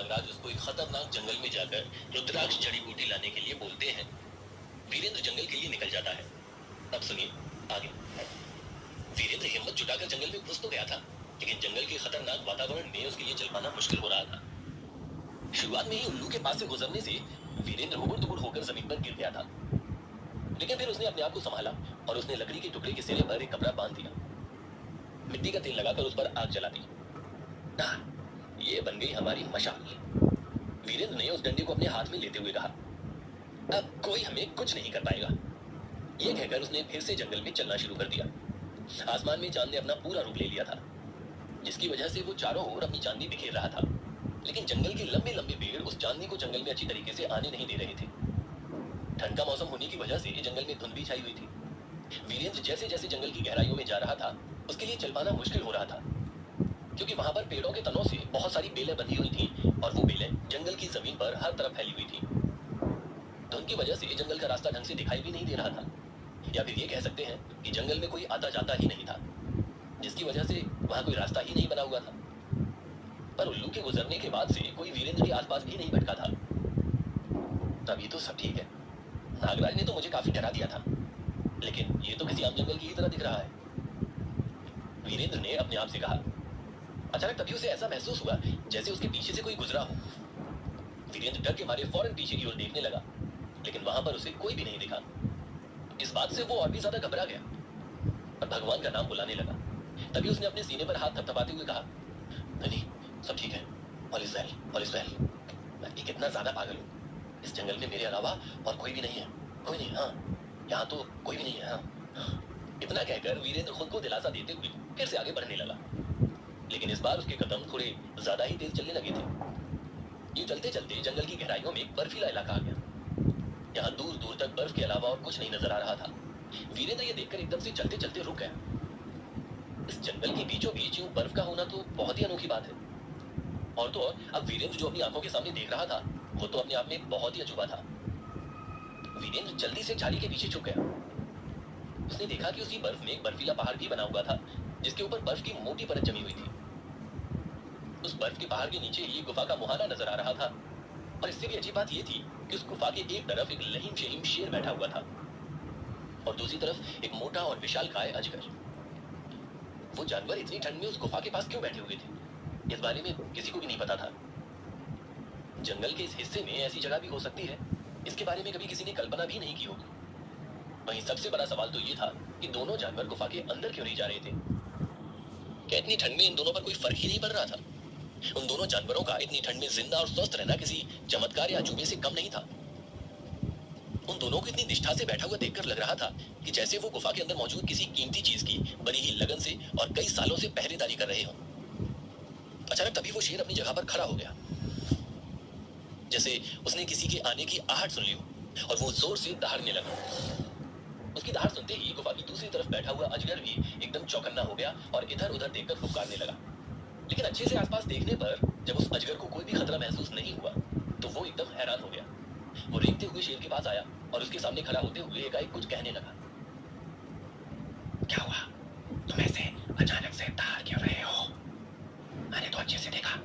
नागराज उसको एक खतरनाक जंगल में जाकर रुद्राक्ष जड़ी बूटी लाने के लिए बोलते हैं। वीरेंद्र जंगल के लिए निकल जाता है। अब सुनिए आगे। वीरेंद्र हिम्मत जुटाकर जंगल में घुस तो गया था, लेकिन जंगल के खतरनाक वातावरण में उसके लिए चल पाना मुश्किल हो रहा था। शुरुआत में ही उल्लू के पास से गुजरने से वीरेंद्र हुबड़ दुबड़ होकर जमीन पर गिर गया था, लेकिन फिर उसने अपने आप को संभाला और उसने लकड़ी के टुकड़े के सिरे पर एक कपड़ा बांध दिया। मिट्टी का तेल लगाकर उस पर आग जला दी। ये बन गई हमारी मशाल। वीरेंद्र ने उस डंडे को अपने हाथ में लेते हुए कहा, अब कोई हमें कुछ नहीं कर पाएगा। ये कहकर उसने फिर से जंगल में चलना शुरू कर दिया। आसमान में चांद ने अपना पूरा रूप ले लिया था, जिसकी वजह से वो चारों ओर अपनी चांदनी बिखेर रहा था, लेकिन जंगल के लंबे लंबे पेड़ उस चांदनी को जंगल में अच्छी तरीके से आने नहीं दे रहे थे। ठंड का मौसम होने की वजह से जंगल में धुंध भी छाई हुई थी। वीरेंद्र जैसे जैसे जंगल की गहराइयों में जा रहा था, उसके लिए चल पाना मुश्किल हो रहा था, क्योंकि वहां पर पेड़ों के तनों से बहुत सारी बेलें बंधी हुई थी और वो बेलें जंगल की जमीन पर हर तरफ फैली हुई थी। धुंध की वजह से जंगल का रास्ता ढंग से दिखाई भी नहीं दे रहा था, या फिर ये कह सकते हैं कि जंगल में कोई आता जाता ही नहीं था, जिसकी वजह से वहां कोई रास्ता ही नहीं बना हुआ था। पर उल्लू के गुजरने के बाद से कोई वीरेंद्र के आसपास भी नहीं भटका था। अभी तो सब ठीक है। नागराज ने तो मुझे काफी डरा दिया था, लेकिन ये तो किसी आम जंगल की ही तरह दिख रहा है, वीरेंद्र ने अपने आप से कहा। अचानक तभी उसे ऐसा महसूस हुआ जैसे उसके पीछे से कोई गुजरा हो। वीरेंद्र डर के मारे फौरन पीछे की ओर देखने लगा, लेकिन वहां पर उसे कोई भी नहीं दिखा। इस बात से वो और भी ज्यादा घबरा गया और भगवान का नाम बुलाने लगा। तभी उसने अपने सीने पर हाथ थपथपाते हुए कहा, नहीं सब ठीक है, all is well, all is well. मैं कितना ज्यादा पागल हूँ। इस जंगल में मेरे अलावा और कोई भी नहीं है, कोई नहीं। हाँ, यहाँ तो कोई भी नहीं है। हाँ। इतना कहकर वीरेंद्र खुद को दिलासा देते हुए फिर से आगे बढ़ने लगा, लेकिन इस बार उसके कदम थोड़े ज्यादा ही तेज चलने लगे थे। ये चलते चलते जंगल की गहराइयों में एक बर्फीला इलाका आ गया। यहाँ दूर दूर तक बर्फ के अलावा और कुछ नहीं नजर आ रहा था। वीरेंद्र ये देखकर एकदम से चलते चलते रुक गया। इस जंगल के बीचों बीच यूं बर्फ का होना तो बहुत ही अनोखी बात है। और तो और अब वीरेंद्र जो अपनी आंखों के सामने देख रहा था, वो तो अपने आप में बहुत ही अजूबा था। वीरेंद्र जल्दी से झाड़ी के पीछे छुप गया। उसने देखा कि उसी बर्फ में एक बर्फीला पहाड़ भी बना हुआ था, जिसके ऊपर बर्फ की मोटी परत जमी हुई थी। उस बर्फ के पहाड़ के नीचे ये गुफा का मुहाना नजर आ रहा था, और इससे भी अजीब बात यह थी कि उस गुफा के एक तरफ एक लहीम शहीम शेर बैठा हुआ था और दूसरी तरफ एक मोटा और विशालकाय अजगर। वो जानवर इतनी ठंड में उस गुफा के पास क्यों बैठे हुए थे, इस बारे में किसी को भी नहीं पता था। जंगल के इस हिस्से में ऐसी जगह भी हो सकती है, इसके बारे में कभी किसी ने कल्पना भी नहीं की होगी। वहीं सबसे बड़ा सवाल तो ये था कि दोनों जानवर गुफा के अंदर क्यों नहीं जा रहे थे। क्या इतनी ठंड में इन दोनों पर कोई फर्क ही नहीं पड़ रहा था? उन दोनों जानवरों का इतनी ठंड में जिंदा और स्वस्थ रहना किसी चमत्कार या अजूबे से कम नहीं था। उन दोनों को इतनी निष्ठा से बैठा हुआ देखकर लग रहा था कि जैसे वो गुफा के अंदर मौजूद किसी कीमती चीज की बड़ी ही लगन से और कई सालों से पहरेदारी कर रहे हों। अचानक तभी वो शेर अपनी जगह पर खड़ा हो गया, जैसे उसने किसी के आने की आहट सुन ली हो, और वो जोर से दहाड़ने लगा। उसकी दहाड़ सुनते ही गुफा की दूसरी तरफ बैठा हुआ अजगर भी एकदम चौकन्ना हो गया और इधर उधर देखकर फुफकारने लगा। लेकिन अच्छे से आसपास देखने पर जब उस अजगर को कोई भी खतरा महसूस नहीं हुआ, तो वो एकदम हैरान हो गया। वो रेंगते हुए शेर के पास आया और उसके सामने खड़ा होते हुए एकाएक कुछ कहने लगा। क्या हुआ? तुम ऐसे अचानक से दहाड़ क्यों रहे हो? मैंने तो अच्छे से देखा,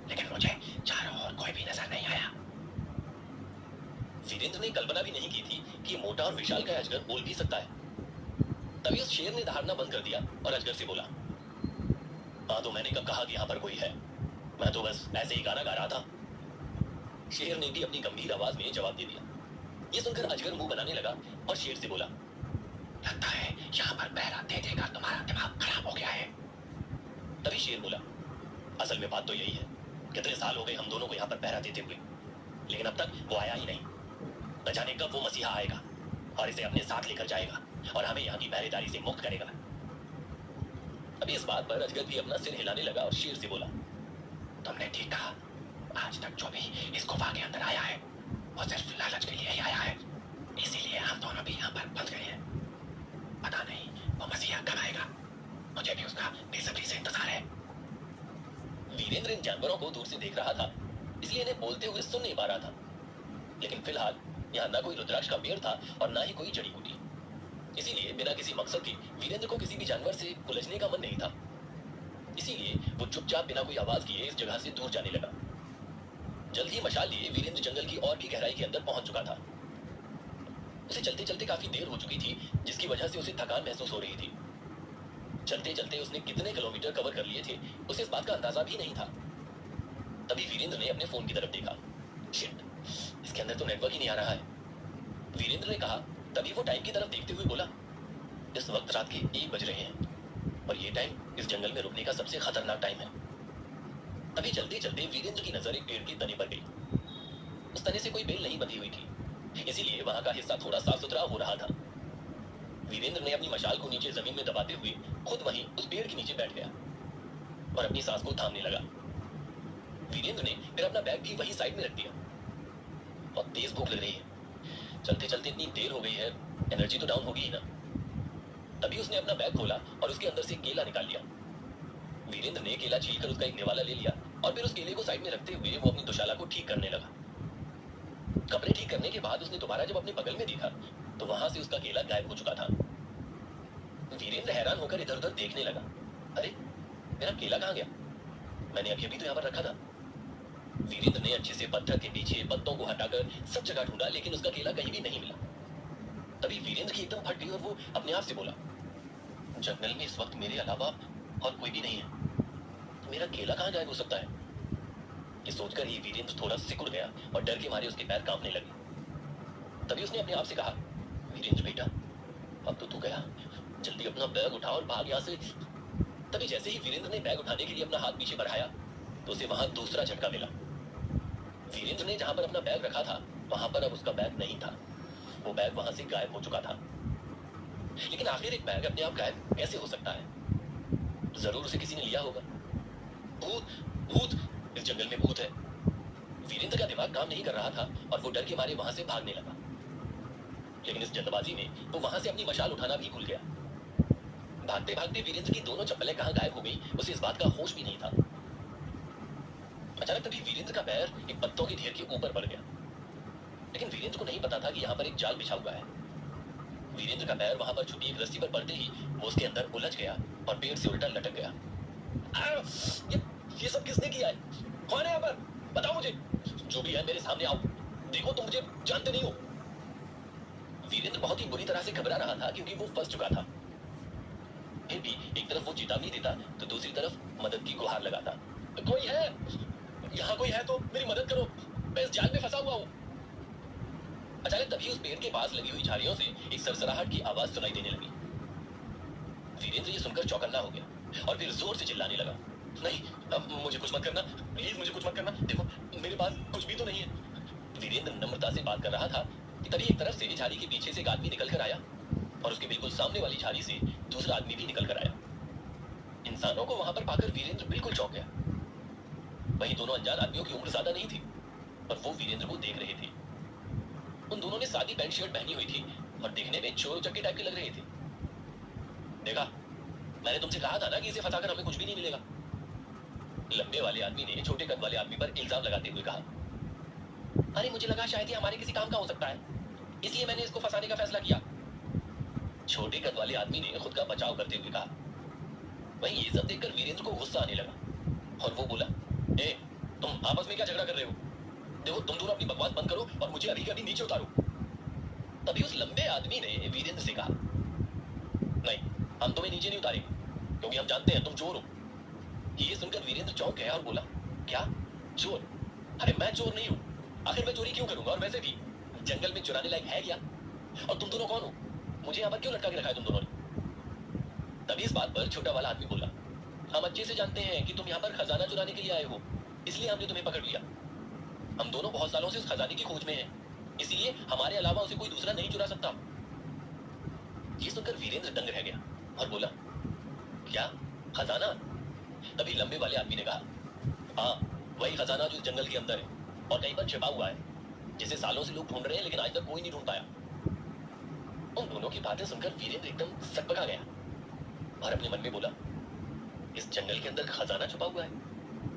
लेकिन मुझे चारों ओर कोई भी नजर नहीं आया। वीरेंद्र ने कल्पना भी नहीं की थी कि मोटा और विशाल का अजगर बोल भी सकता है। तभी उस शेर ने दहाड़ना बंद कर दिया और अजगर से बोला, हाँ तो मैंने कब कहा कि यहाँ पर कोई है? मैं तो बस ऐसे ही गाना गा रहा था। शेर ने भी अपनी गंभीर आवाज में जवाब दे दिया। ये सुनकर अजगर मुंह बनाने लगा और शेर से बोला, लगता है यहाँ पर पहरा दे देकर तुम्हारा दिमाग खराब हो गया है। तभी शेर बोला, असल में बात तो यही है, कितने साल हो गए हम दोनों को यहाँ पर पहरा देते हुए, लेकिन अब तक वो आया ही नहीं। न जाने कब वो मसीहा आएगा और इसे अपने साथ लेकर जाएगा और हमें यहाँ की पहरेदारी से मुक्त करेगा। अभी इस बात पर अजगर भी अपना सिर हिलाने लगा और शेर से बोला, तुमने ठीक कहा, आज तक जो भी इस गुफा के अंदर आया है वो सिर्फ लालच के लिए ही आया है, इसीलिए हम दोनों भी यहाँ पर फंस गए हैं। पता नहीं वो मसीहा कब आएगा, मुझे भी उसका बेसब्री से इंतजार है। वीरेंद्र इन जानवरों को दूर से देख रहा था, इसलिए इन्हें बोलते हुए सुन नहीं पा रहा था, लेकिन फिलहाल यहाँ ना कोई रुद्राक्ष का पेड़ था और ना ही कोई जड़ी बूटी, इसीलिए बिना किसी मकसद के वीरेंद्र को किसी भी जानवर से उलझने का मन नहीं था। इसीलिए वो चुपचाप बिना कोई आवाज किए इस जगह से दूर जाने लगा। जल्द ही मशाल लिए वीरेंद्र जंगल की और भी गहराई के अंदर पहुंच चुका था। उसे चलते चलते काफी देर हो चुकी थी, जिसकी वजह से उसे थकान महसूस हो रही थी। चलते चलते उसने कितने किलोमीटर कवर कर लिए थे उसे इस बात का अंदाजा भी नहीं था। तभी वीरेंद्र ने अपने फोन की तरफ देखा। शिट, इसके अंदर तो नेटवर्क ही नहीं आ रहा है, वीरेंद्र ने कहा। तभी वो टाइम की तरफ देखते हुए बोला, इस वक्त रात के 1 बज रहे हैं और ये टाइम इस जंगल में रुकने का सबसे खतरनाक टाइम है। तभी चलते चलते वीरेंद्र की नजर एक पेड़ के तने पर गई। उस तने से कोई बेल नहीं बंधी हुई थी, इसीलिए वहां का हिस्सा थोड़ा साफ सुथरा हो रहा था। वीरेंद्र ने अपनी मशाल को नीचे जमीन में दबाते हुए खुद वहीं उस पेड़ के नीचे बैठ गया और अपनी सांस को थामने लगा। वीरेंद्र ने फिर अपना बैग भी वहीं साइड में रख दिया। बहुत तेज भूख लग रही है, चलते चलते इतनी देर हो गई है, एनर्जी तो डाउन होगी ही ना। तभी उसने अपना बैग खोला और उसके अंदर से केला निकाल लिया। वीरेंद्र ने केला छीलकर उसका एक निवाला ले लिया और फिर उस केले को साइड में रखते हुए वो अपनी दुशाला को ठीक करने लगा। कपड़े ठीक करने के बाद उसने दोबारा जब अपने बगल में देखा तो वहां से उसका केला गायब हो चुका था। वीरेंद्र हैरान होकर इधर उधर देखने लगा। अरे, मेरा केला कहाँ गया? मैंने अभी अभी तो यहाँ पर रखा था। वीरेंद्र ने अच्छे से पत्थर के पीछे पत्तों को हटाकर सब जगह ढूंढा, लेकिन उसका केला कहीं भी नहीं मिला। तभी वीरेंद्र की एकदम फट गई और वो अपने आप से बोला, जंगल में इस वक्त मेरे अलावा और कोई भी नहीं है, मेरा केला कहाँ गायब हो सकता है? ये सोचकर ही वीरेंद्र थोड़ा सिकुड़ गया और डर के मारे उसके पैर कांपने लगे। तभी उसने अपने आप से कहा, वीरेंद्र बेटा, अब तो तू गया, जल्दी अपना बैग उठा और भाग यहाँ से। तभी जैसे ही वीरेंद्र ने बैग उठाने के लिए अपना हाथ पीछे बढ़ाया तो उसे वहां दूसरा झटका मिला। वीरेंद्र ने जहां पर अपना बैग रखा था वहां पर अब उसका बैग नहीं था। वो बैग वहां से गायब हो चुका था। लेकिन आखिर एक बैग अपने आप गायब कैसे हो सकता है? जरूर उसे किसी ने लिया होगा। भूत, भूत, इस जंगल में भूत है। वीरेंद्र का दिमाग काम नहीं कर रहा था और वो डर के मारे वहां से भागने लगा। लेकिन इस जल्दबाजी में वो वहां से अपनी मशाल उठाना भी भूल गया। भागते भागते वीरेंद्र की दोनों चप्पलें कहां गायब हो गई उसे इस बात का होश भी नहीं था। अचानक तभी वीरेंद्र का पैर एक पत्तों के ढेर के ऊपर पड़ गया, लेकिन वीरेंद्र को नहीं पता था कि यहाँ पर एक जाल बिछा हुआ है। वीरेंद्र का पैर वहां पर छुपी एक रस्सी पर पड़ते ही वो उसके अंदर उलझ गया और पेड़ से उल्टा लटक गया। ये सब किसने किया है? कौन है यहाँ पर? बताओ मुझे। जो भी है मेरे सामने आओ। देखो, तुम मुझे जानते नहीं हो। वीरेंद्र बहुत ही बुरी तरह से घबरा रहा था क्योंकि वो फंस चुका था। फिर भी एक तरफ वो चेतावनी देता तो दूसरी तरफ मदद की गुहार लगाता। कोई है? यहाँ कोई है तो मेरी मदद करो, मैं इस जाल में फंसा हुआ हूँ। अचानक तभी उस पेड़ के पास लगी हुई झाड़ियों से एक सरसराहट की आवाज सुनाई देने लगी। वीरेंद्र ये सुनकर चौकन्ना हो गया और फिर जोर से चिल्लाने लगा, नहीं, अब मुझे कुछ मत करना, प्लीज मुझे कुछ मत करना, देखो मेरे पास कुछ भी तो नहीं है। वीरेंद्र नम्रता से बात कर रहा था कि तभी एक तरफ से झाड़ी के पीछे से एक आदमी निकल कर आया और उसके बिल्कुल सामने वाली झाड़ी से दूसरा आदमी भी निकल कर आया। इंसानों को वहां पर पाकर वीरेंद्र बिल्कुल चौंक गया। वहीं दोनों अनजान आदमियों की उम्र ज्यादा नहीं थी और वो वीरेंद्र को देख रहे थे। उन दोनों ने सादी पैंट शर्ट पहनी हुई थी और देखने में चोर उचक्के टाइप के लग रहे थे। देखा, मैंने तुमसे कहा था ना कि इसे फंसाकर हमें कुछ भी नहीं मिलेगा। लंबे वाले आदमी ने छोटे कद वाले आदमी पर इल्जाम लगाते हुए कहा। अरे, मुझे लगा शायद ये हमारे किसी काम का हो सकता है, इसलिए मैंने इसको फंसाने का फैसला किया। छोटे कद वाले आदमी ने खुद का बचाव करते हुए कहा। वहीं ये सब देखकर वीरेंद्र को गुस्सा आने लगा और वो बोला, ए, तुम आपस में क्या झगड़ा कर रहे हो? देखो, तुम दोनों अपनी बकवास बंद करो और मुझे अभी अभी नीचे उतारो। तभी उस लंबे आदमी ने वीरेंद्र से कहा, नहीं, हम तुम्हें नीचे नहीं उतारेंगे क्योंकि हम जानते हैं तुम चोर हो। ये सुनकर वीरेंद्र चौंक गया और बोला, क्या चोर? अरे, मैं चोर नहीं हूँ, आखिर मैं चोरी क्यों करूंगा? और वैसे भी जंगल में चुराने लायक है क्या? और तुम दोनों कौन हो? मुझे यहाँ पर क्यों लटका के रखा है तुम दोनों ने? तभी इस बात पर छोटा वाला आदमी बोला, हम अच्छे से जानते हैं कि तुम यहाँ पर खजाना चुराने के लिए आए हो, इसलिए हमने तुम्हें पकड़ लिया। हम दोनों बहुत सालों से उस खजाने की खोज में हैं, इसीलिए हमारे अलावा उसे कोई दूसरा नहीं चुरा सकता। ये सुनकर वीरेंद्र दंग रह गया और बोला, क्या खजाना? तभी लंबे वाले आदमी ने कहा, हाँ, वही खजाना जो इस जंगल के अंदर है और कहीं पर छिपा हुआ है, जिसे सालों से लोग ढूंढ रहे हैं लेकिन आज तक कोई नहीं ढूंढ पाया। उन दोनों की बातें सुनकर वीरेंद्र एकदम सकपका गया और अपने मन में बोला, इस जंगल के अंदर खजाना छुपा हुआ है,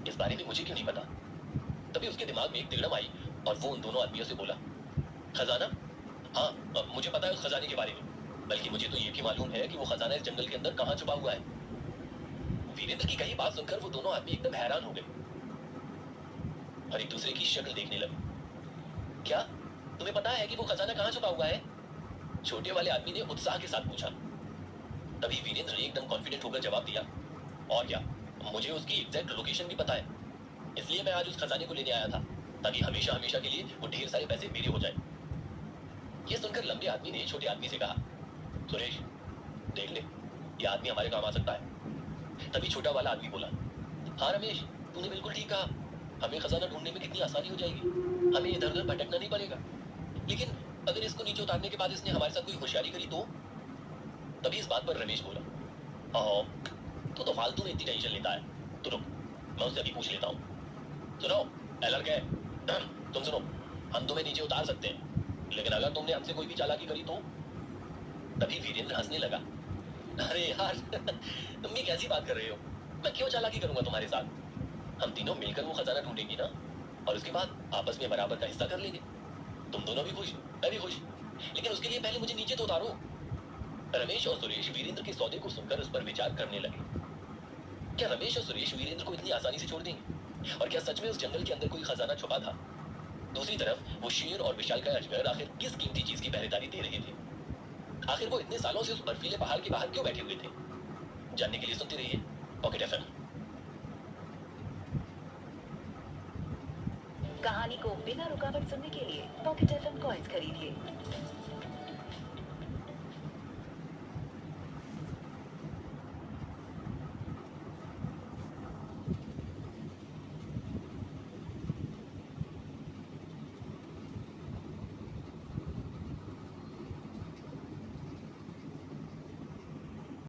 इस बारे में मुझे क्यों नहीं पता? तभी उसके दिमाग में एक तिगड़म आई और वो उन दोनों आदमियों से बोला, खजाना? हाँ, मुझे पता है उस खजाने के बारे में, बल्कि मुझे तो ये भी मालूम है कि वो खजाना इस जंगल के अंदर कहाँ छुपा हुआ है। वीरेंद्र की कही बात सुनकर वो दोनों आदमी एकदम हैरान हो गए। और एक दूसरे की शक्ल देखने लगे। क्या तुम्हें पता है कि वो खजाना कहाँ छुपा हुआ है? छोटे वाले आदमी ने उत्साह के साथ पूछा। तभी वीरेंद्र ने एकदम कॉन्फिडेंट होकर जवाब दिया, और क्या, मुझे उसकी एग्जैक्ट लोकेशन भी पता है। इसलिए मैं आज उस खजाने को लेने आया था, ताकि हमेशा हमेशा के लिए वो ढेर सारे पैसे मेरे हो जाए। ये सुनकर लंबे आदमी ने छोटे आदमी से कहा, सुरेश, देख ले, ये आदमी हमारे काम आ सकता है। तभी छोटा वाला आदमी बोला, हाँ रमेश, तूने बिल्कुल ठीक कहा। हमें खजाना ढूंढने में कितनी आसानी हो जाएगी, हमें इधर उधर भटकना नहीं पड़ेगा। लेकिन अगर इसको नीचे उतारने के बाद इसने हमारे साथ कोई होशियारी करी तो? तभी इस बात पर रमेश बोला, तू तो फालतू में इतनी टेंशन लेता है। तो रुक, मैं उससे अभी पूछ लेता हूँ। सुनो एलर के, तुम सुनो, हम तुम्हें नीचे उतार सकते हैं, लेकिन अगर तुमने हमसे कोई भी चालाकी करी तो? तभी वीरेंद्र हंसने लगा, अरे यार तुम ये कैसी बात कर रहे हो? मैं क्यों चालाकी करूंगा तुम्हारे साथ? हम तीनों मिलकर वो खजाना ढूंढेंगे ना, और उसके बाद आपस में बराबर का हिस्सा कर लेंगे। तुम दोनों भी खुश, मैं भी खुश, लेकिन उसके लिए पहले मुझे नीचे तो उतारो। रमेश और सुरेश वीरेंद्र के सौदे को सुनकर उस पर विचार करने लगे। क्या रमेश और सुरेश वीरेंद्र को इतनी आसानी से छोड़ देंगे? और क्या सच में उस जंगल के अंदर कोई खजाना छुपा था? दूसरी तरफ वो शेर और विशालकाय अजगर आखिर किस कीमती चीज की पहरेदारी दे रहे थे? आखिर वो इतने सालों से उस बर्फीले पहाड़ के बाहर क्यों बैठे हुए थे? जानने के लिए सुनते रहिए पॉकेट एफएम। कहानी को बिना रुकावट सुनने के लिए पॉकेट एफएम कॉइन्स खरीदिए।